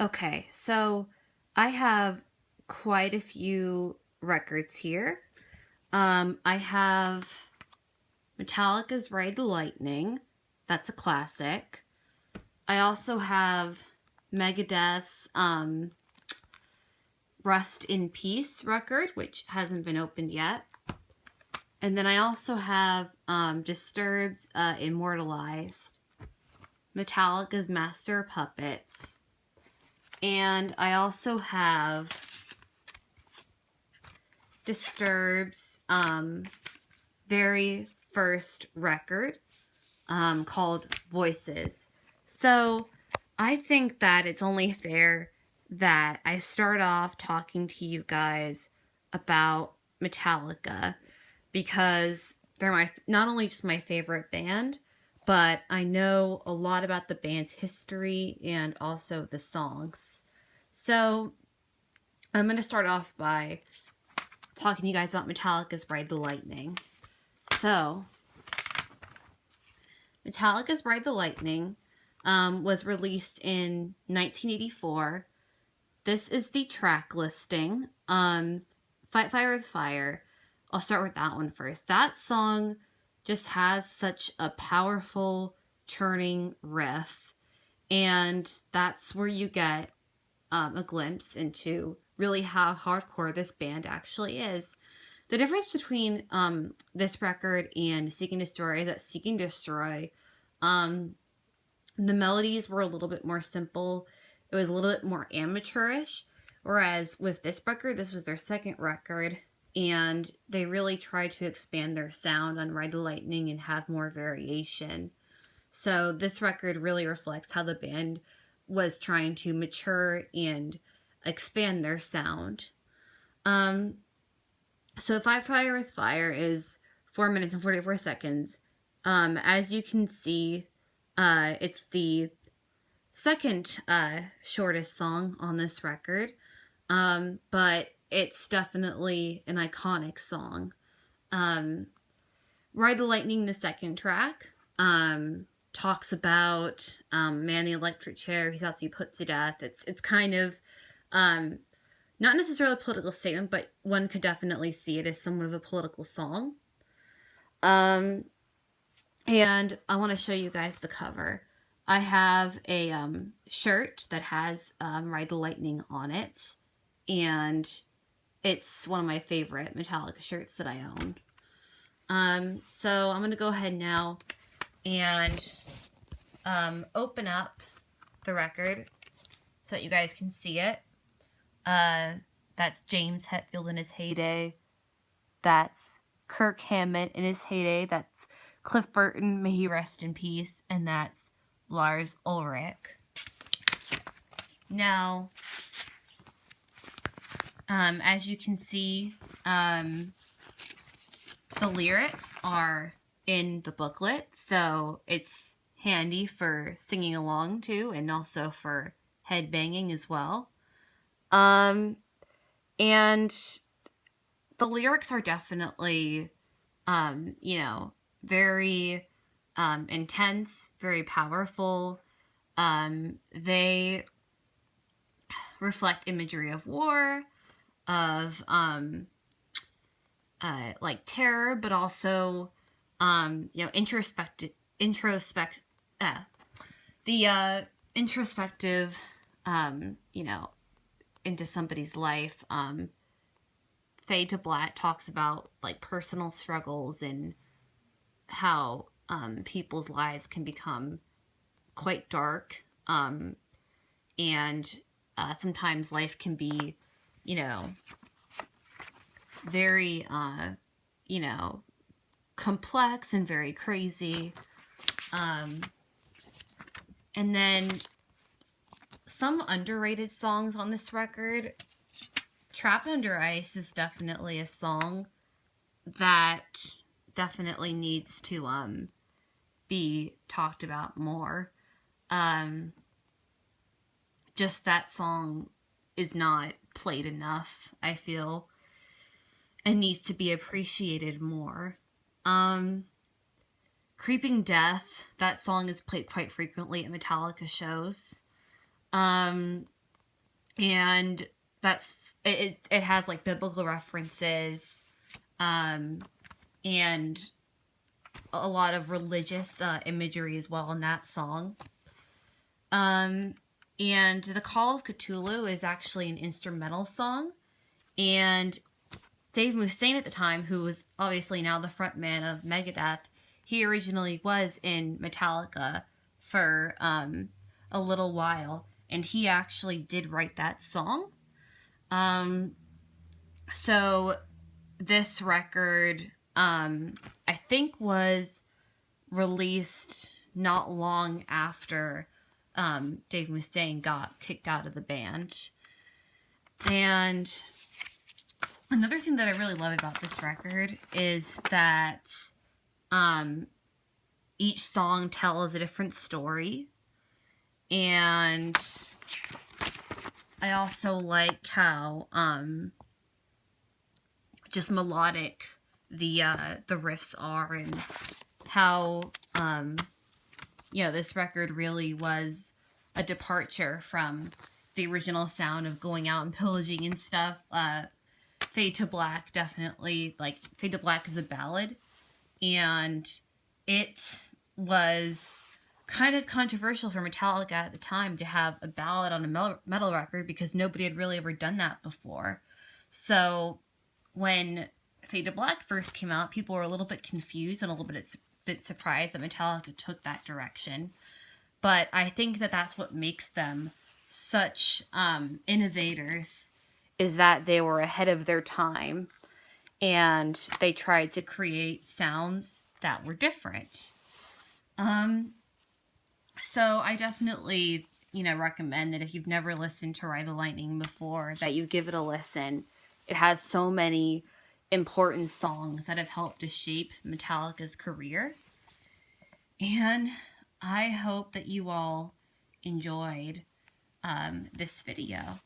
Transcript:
Okay, so I have quite a few records here. I have Metallica's Ride the Lightning. That's a classic. I also have Megadeth's Rust in Peace record, which hasn't been opened yet. And then I also have Disturbed's Immortalized, Metallica's Master of Puppets, and I also have Disturbed's very first record called Voices. So I think that it's only fair that I start off talking to you guys about Metallica because they're not only just my favorite band, but I know a lot about the band's history and also the songs. So I'm going to start off by talking to you guys about Metallica's Ride the Lightning. So, Metallica's Ride the Lightning was released in 1984. This is the track listing. Fight Fire with Fire. I'll start with that one first. That song just has such a powerful, churning riff. And that's where you get a glimpse into really how hardcore this band actually is. The difference between this record and Seek and Destroy is that Seek and Destroy, the melodies were a little bit more simple. It was a little bit more amateurish. Whereas with this record, this was their second record, and they really tried to expand their sound on Ride the Lightning and have more variation. So this record really reflects how the band was trying to mature and expand their sound. So Fight Fire with Fire is 4 minutes and 44 seconds. As you can see, it's the second shortest song on this record, but it's definitely an iconic song. Ride the Lightning, the second track, talks about man the electric chair. He's has to be put to death. It's kind of not necessarily a political statement, but one could definitely see it as somewhat of a political song. And I want to show you guys the cover. I have a shirt that has Ride the Lightning on it, and it's one of my favorite Metallica shirts that I own. So I'm going to go ahead now and open up the record so that you guys can see it. That's James Hetfield in his heyday. That's Kirk Hammett in his heyday. That's Cliff Burton, may he rest in peace. And that's Lars Ulrich. Now, as you can see, the lyrics are in the booklet, so it's handy for singing along to and also for headbanging as well. And the lyrics are definitely, very intense, very powerful. They reflect imagery of war, of like terror, but also introspective, into somebody's life. Fade to Black talks about like personal struggles and how people's lives can become quite dark, and sometimes life can be, very, complex and very crazy. And then some underrated songs on this record. Trapped Under Ice is definitely a song that definitely needs to be talked about more. Just that song is not played enough, I feel, and needs to be appreciated more. Creeping Death, that song is played quite frequently at Metallica shows. and it has like biblical references, and a lot of religious imagery as well in that song. And the Call of Cthulhu is actually an instrumental song, and Dave Mustaine at the time, who was obviously now the frontman of Megadeth, he originally was in Metallica for a little while, and he actually did write that song. So this record, I think, was released not long after Dave Mustaine got kicked out of the band. And another thing that I really love about this record is that each song tells a different story. And I also like how just melodic the riffs are, and how this record really was a departure from the original sound of going out and pillaging and stuff. Fade to Black, definitely, like, Fade to Black is a ballad, and it was kind of controversial for Metallica at the time to have a ballad on a metal record, because nobody had really ever done that before. So when Fade to Black first came out, people were a little bit confused and a little bit surprised that Metallica took that direction. But I think that that's what makes them such innovators, is that they were ahead of their time, and they tried to create sounds that were different. So I definitely, recommend that if you've never listened to Ride the Lightning before, that you give it a listen. It has so many important songs that have helped to shape Metallica's career. And I hope that you all enjoyed this video.